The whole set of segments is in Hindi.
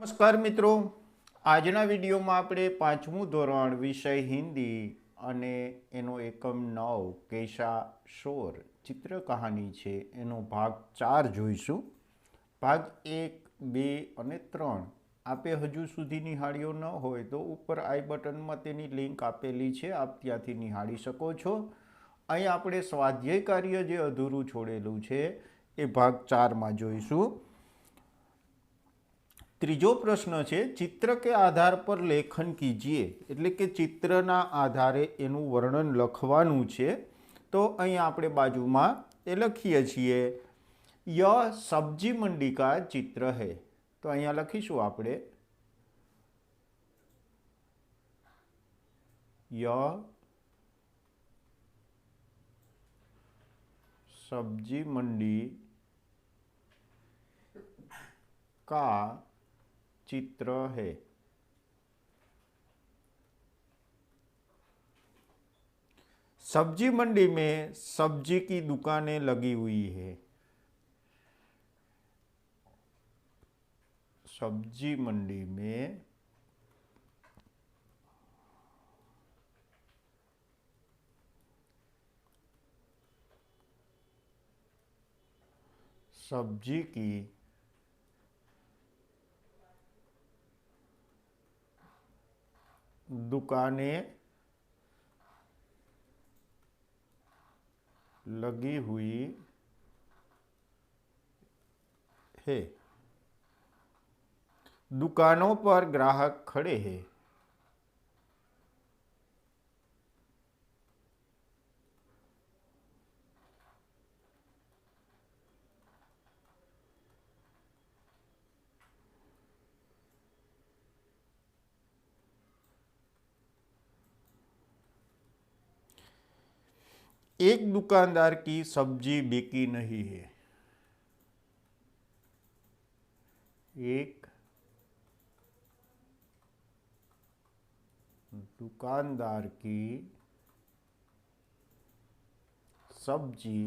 नमस्कार मित्रों, આજના વિડીયોમાં આપણે પાંચમું ધોરણ વિષય હિન્દી અને એનો એકમ 9 કેશા શોર ચિત્ર કહાની છે એનો ભાગ 4 જોઈશું. ભાગ 1, 2 અને 3 આપે હજુ સુધી નિહાળ્યો ન હોય તો ઉપર આઈ બટનમાં તેની લિંક આપેલી છે, આપ ત્યાંથી નિહાળી શકો છો. અહીં આપણે સ્વાધ્યાય કાર્ય જે અધૂરું છોડેલું છે એ ભાગ 4માં જોઈશું. ત્રીજો પ્રશ્ન છે, ચિત્ર કે આધાર પર લેખન કીજીએ, એટલે કે ચિત્રના આધારે એનું વર્ણન લખવાનું છે. તો અહીં આપણે બાજુમાં એ લખીએ છીએ, યહ સબ્જી મંડી કા ચિત્ર હૈ. તો અહીંયા લખીશું આપણે યહ सब्जी मंडी का चित्र है. सब्जी मंडी में सब्जी की दुकानें लगी हुई है. सब्जी मंडी में सब्जी की दुकानें लगी हुई है. दुकानों पर ग्राहक खड़े हैं. एक दुकानदार की सब्जी बिकी नहीं है. एक दुकानदार की सब्जी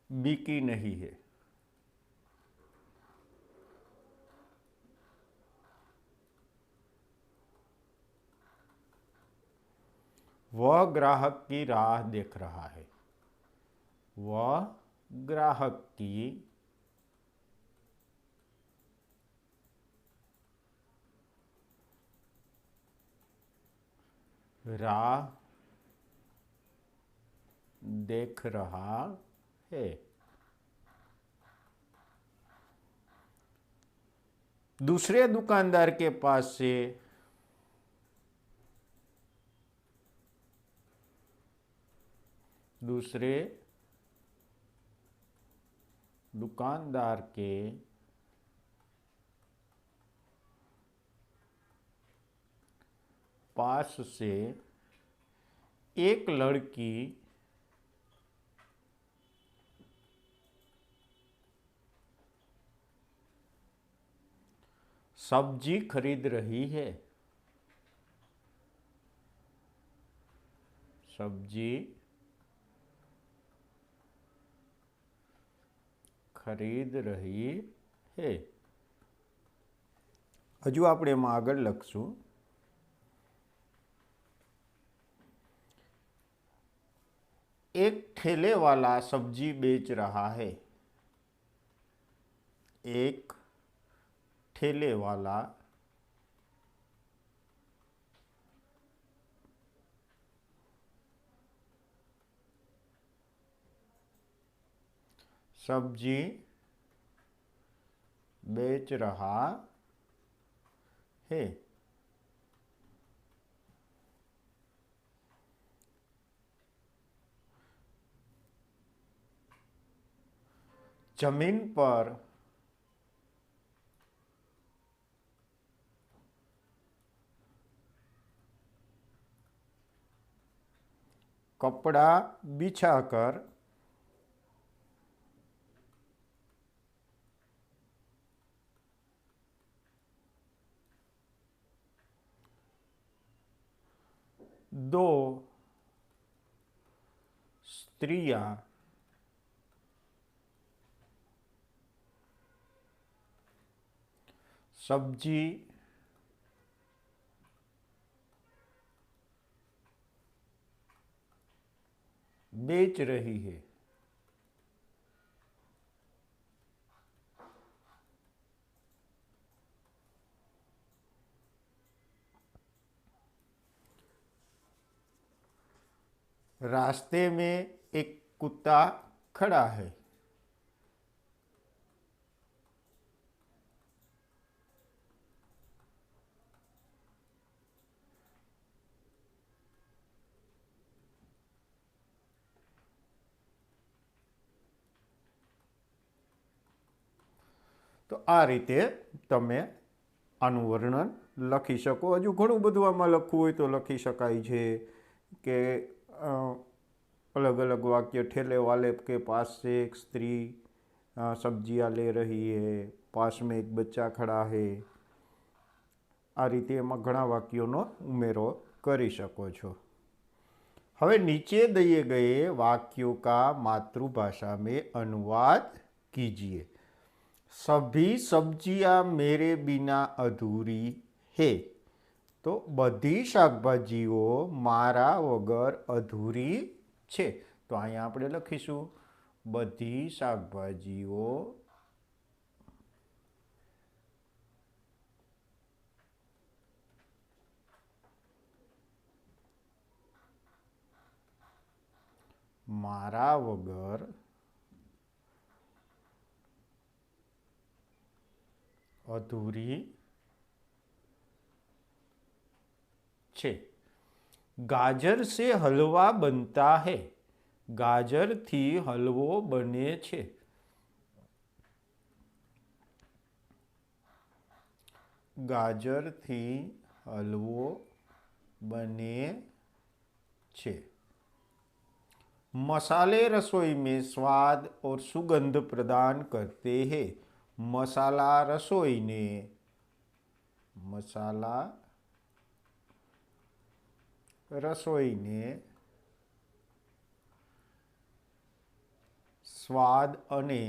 बिकी नहीं है. वह ग्राहक की राह देख रहा है. वह ग्राहक की राह देख रहा है. दूसरे दुकानदार के पास से दूसरे दुकानदार के पास से एक लड़की सब्जी खरीद रही है. सब्जी खरीद रही है. हजू આપણે એમાં આગળ લખશું, एक ठेले वाला सब्जी बेच रहा है. एक ठेले वाला सब्जी बेच रहा है. जमीन पर कपड़ा बिछाकर दो स्त्रियां सब्जी बेच रही है। रास्ते में एक कुत्ता खड़ा है। तो आ रीते तमे आनुं वर्णन लखी शको। हजू घणुं बधुं आमां लखવું હોય तो लखी शकाय छे के अलग अलग वाक्य ठेले वाले के पास से एक स्त्री सब्जियां ले रही है, पास में एक बच्चा खड़ा है। आ रीते एमां घणा वाक्योनो उमेरो करी शको छो। हवे नीचे दिए गए वाक्यों का मातृभाषा में अनुवाद कीजिए। सभी सब्जियां मेरे बिना अधूरी है। तो बधी शाकभाजीओ मारा वगर अधूरी छे। तो अहींया आपणे लखीशुं बधी शाकभाजीओ मारा वगर अधूरी छे। गाजर से हलवा बनता है। गाजर थी हलवो बने छे। गाजर थी हलवो बने छे। मसाले रसोई में स्वाद और सुगंध प्रदान करते हैं। मसाला रसोई ने स्वाद अने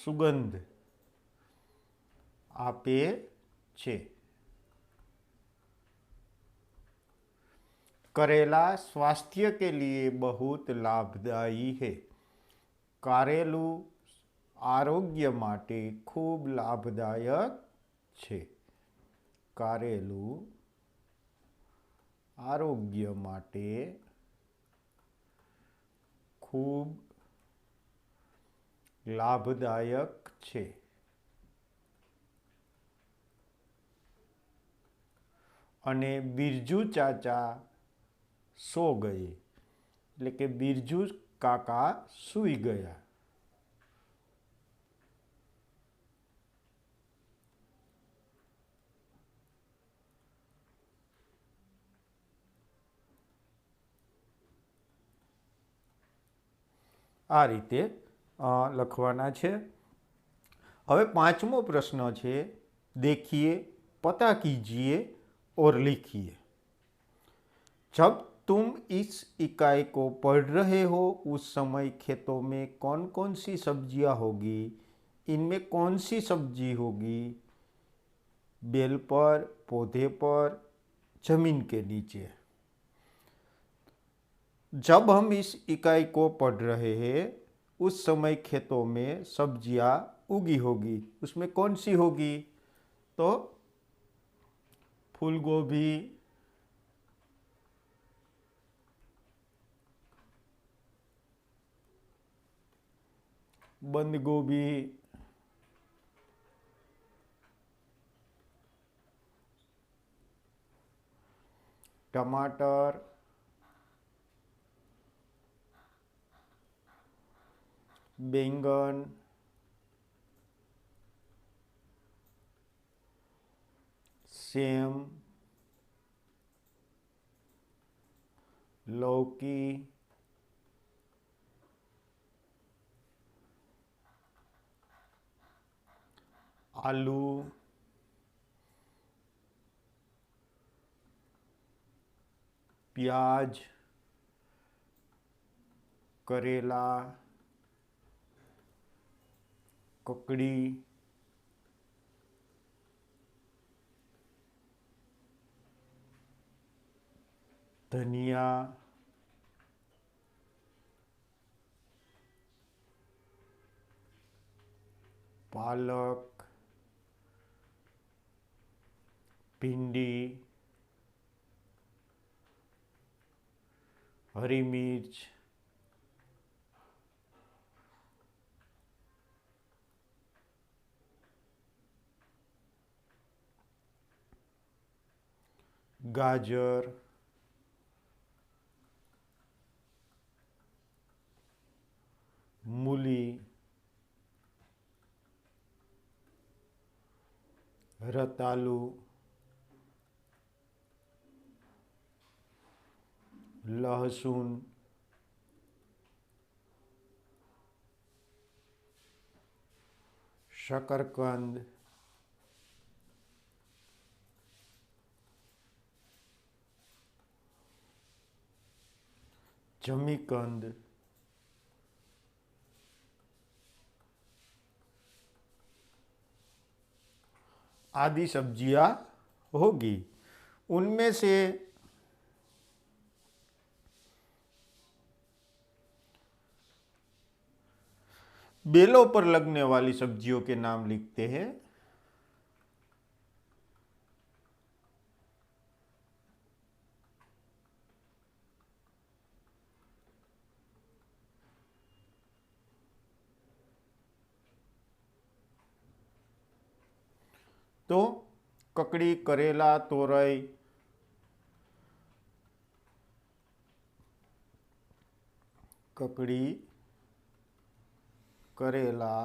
सुगंध आपे छे। करेला स्वास्थ्य के लिए बहुत लाभदायी है। कारेलू आरोग्य माटे खूब लाभदायक छे। कारेलू आरोग्य माटे खूब लाभदायक छे। अने बिरजू चाचा सो गए, એટલે કે बिरजू काका सूई गया। आ रीते लखवाना छे। हवे पांचमो प्रश्न छे, देखिए, पता कीजिए और लिखिए। जब तुम इस इकाई को पढ़ रहे हो उस समय खेतों में कौन कौन सी सब्जियां होगी, इनमें कौन सी सब्जी होगी, बेल पर, पौधे पर, जमीन के नीचे। जब हम इस इकाई को पढ़ रहे हैं उस समय खेतों में सब्जियां उगी होगी, उसमें कौन सी होगी? तो फूल गोभी, बंद गोभी, टमाटर, बैंगन, सेम, लौकी, आलू, प्याज, करेला, ककड़ी, धनिया, पालक, भिंडी, हरी मिर्च, गाजर, मूली, रतालू, लहसुन, शकरकंद, जमीकंद, आदि सब्जियां होगी। उनमें से बेलों पर लगने वाली सब्जियों के नाम लिखते हैं। तो ककड़ी, करेला, तोरई, ककड़ी, करेला,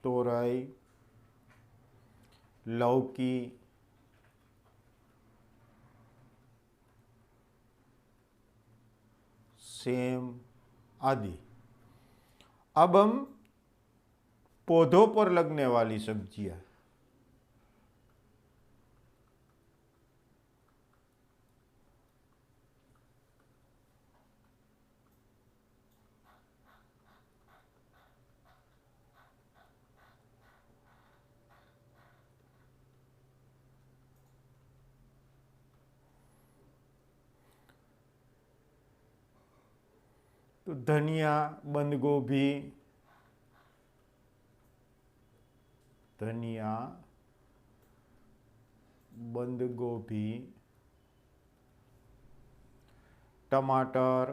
तोरई, लौकी, सेम आदि। अब हम पौधों पर लगने वाली सब्जियां, तो धनिया, बंद गोभी, धनिया, बंद गोभी, टमाटर,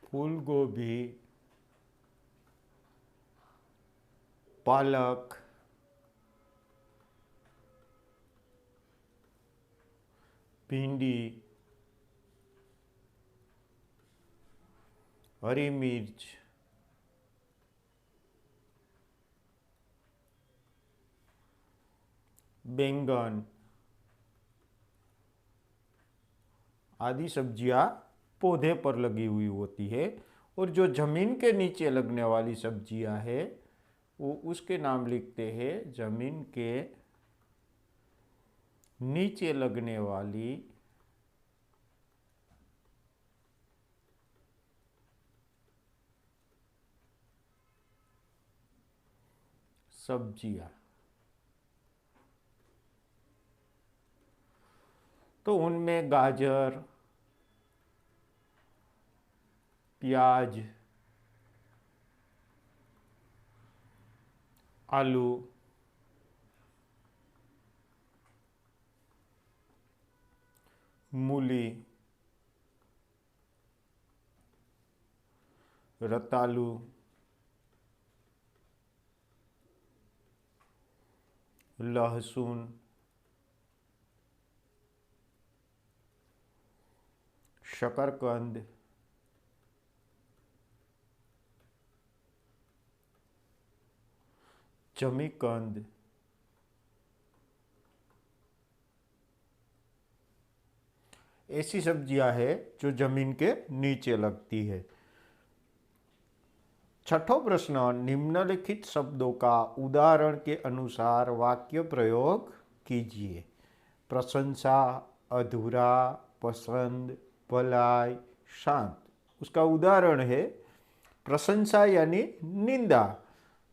फूल गोभी, पालक, भिंडी, हरी मिर्च, बैंगन आदि सब्जियां पौधे पर लगी हुई होती है। और जो जमीन के नीचे लगने वाली सब्जियां है वो उसके नाम लिखते हैं जमीन के नीचे लगने वाली सब्जियां। तो उनमें गाजर, प्याज, आलू, मूली, रतालू, लहसुन, शकरकंद, जमीकंद, ऐसी सब्जियां है जो जमीन के नीचे लगती है। छठो प्रश्न, निम्नलिखित शब्दों का उदाहरण के अनुसार वाक्य प्रयोग कीजिए। प्रशंसा, अधूरा, पसंद, भलाई, शांत। उसका उदाहरण है प्रशंसा यानी निंदा।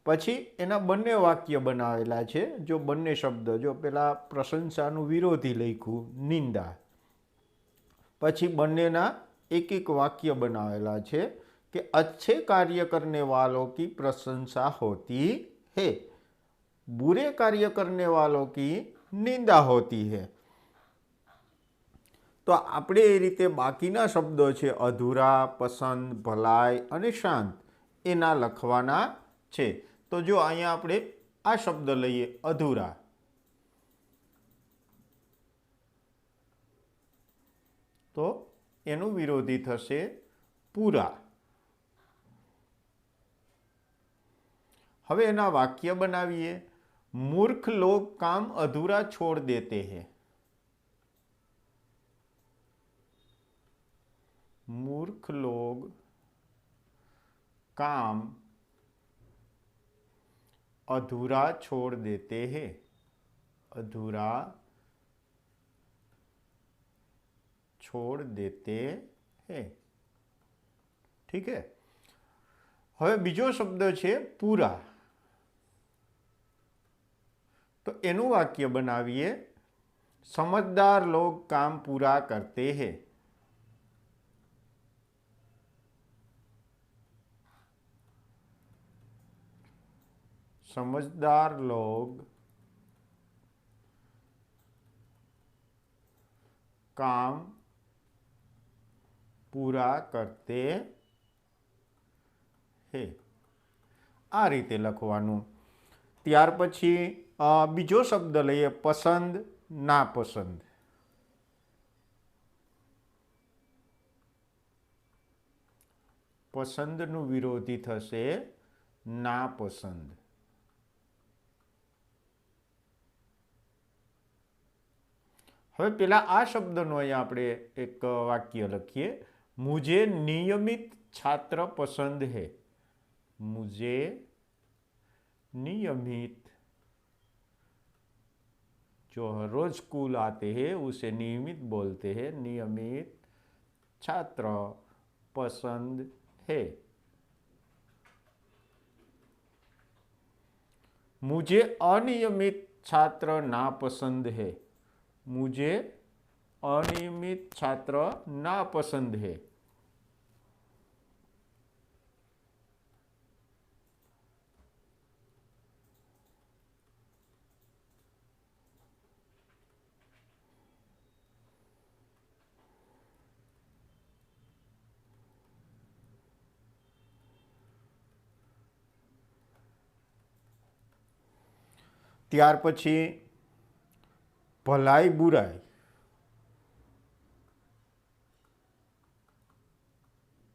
પછી એના બંને વાક્ય બનાવેલા છે। જો બંને શબ્દ, જો પેલા પ્રશંસાનું વિરોધી લખ્યું નિંદા, પછી બંનેના એક એક વાક્ય બનાવેલા છે कि अच्छे कार्य करने वालों की प्रशंसा होती है, बुरे कार्य करने वालों की निंदा होती है। तो આપણે એ રીતે બાકીના શબ્દો છે અધૂરા, પસંદ, ભલાઈ અને શાંત એના લખવાના છે। તો જો અહીંયા આપણે આ શબ્દ લઈએ અધૂરા, તો એનું વિરોધી થશે પૂરા। હવે એના વાક્ય બનાવીએ। મૂર્ખ લોग काम अधूरा छोड़ देते हैं। मूर्ख लोग काम अधूरा छोड़ देते हैं। अधूरा छोड़ देते हैं। ठीक है। હવે બીજો શબ્દ છે પૂરા। तो एनु वाक्य बनाविए। समझदार लोग काम पूरा करते हैं। समझदार लोग काम पूरा करते हैं। आ रीते लखवानुं। त्यार पछी बीजो शब्द लईए पसंद, नापसंद। पसंदनु विरोधी थशे नापसंद। હવે પેલા આ શબ્દનો અહીંયા આપણે એક વાક્ય લખીએ। मुझे नियमित छात्र पसंद है। मुझे नियमित, जो हर रोज स्कूल आते हैं उसे नियमित बोलते हैं। नियमित छात्र पसंद है। मुझे अनियमित छात्र नापसंद है। मुझे अनियमित छात्र नापसंद है। ત્યાર પછી ભલાઈ બુરાઈ।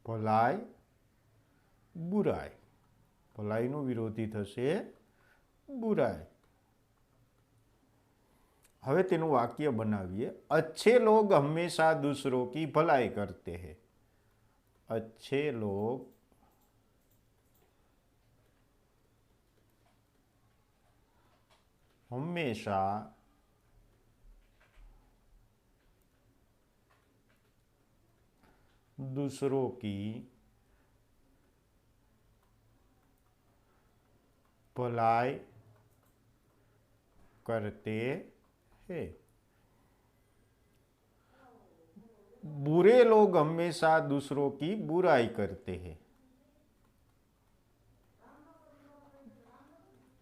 ભલાઈ બુરાઈ, ભલાઈનો વિરોધી થશે બુરાઈ। હવે તેનું વાક્ય બનાવીએ। अच्छे लोग हमेशा दूसरों की भलाई करते हैं। अच्छे लोग हमेशा दूसरों की भलाई करते हैं। बुरे लोग हमेशा दूसरों की बुराई करते हैं।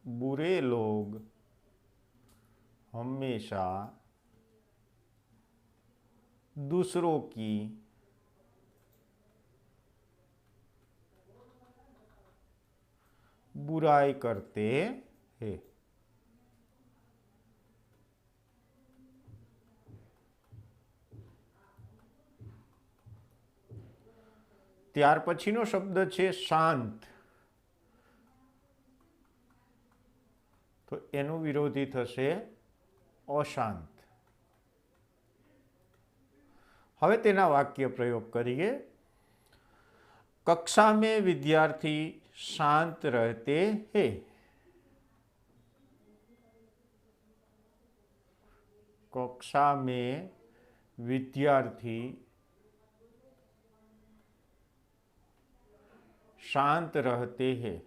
बुरे लोग हमेशा दूसरों की बुराई करते हैं। ત્યાર પછીનો શબ્દ છે શાંત। તો એનું વિરોધી થશે અશાંત। હવે તેના વાક્ય પ્રયોગ કરીએ। कक्षा में विद्यार्थी शांत रहते हैं। कक्षा में विद्यार्थी शांत रहते हैं।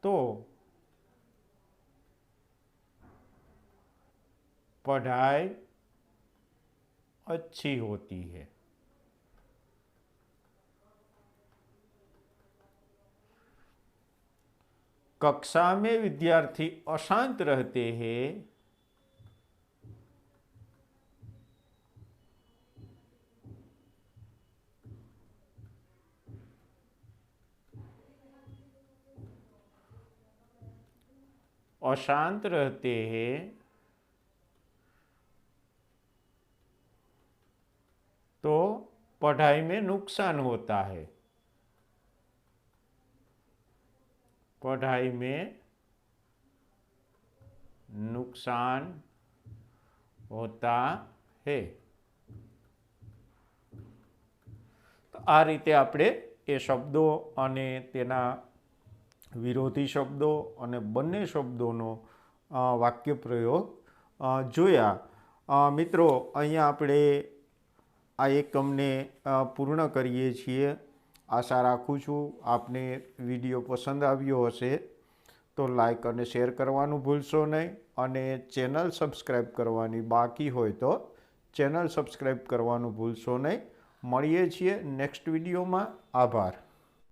तो पढ़ाई अच्छी होती है। कक्षा में विद्यार्थी अशांत रहते हैं अशांत रहते हैं तो पढ़ाई में नुकसान होता है। पढ़ाई में नुकसान होता है। तो आ रीते आपणे ए शब्दों अने तेना विरोधी शब्दों अने बंने शब्दों वाक्य प्रयोग जोया। मित्रों अहींया आपणे आ एकमने पूर्ण करीए छीए। आशा राखुं छूं आपने विडियो पसंद आव्यो हशे तो लाइक अने शेर करवानुं भूलशो नहीं अने चेनल सब्सक्राइब करवानी बाकी होय तो चेनल सब्सक्राइब करवानुं भूलशो नहीं। मळीए छीए नेक्स्ट विडियो में। आभार।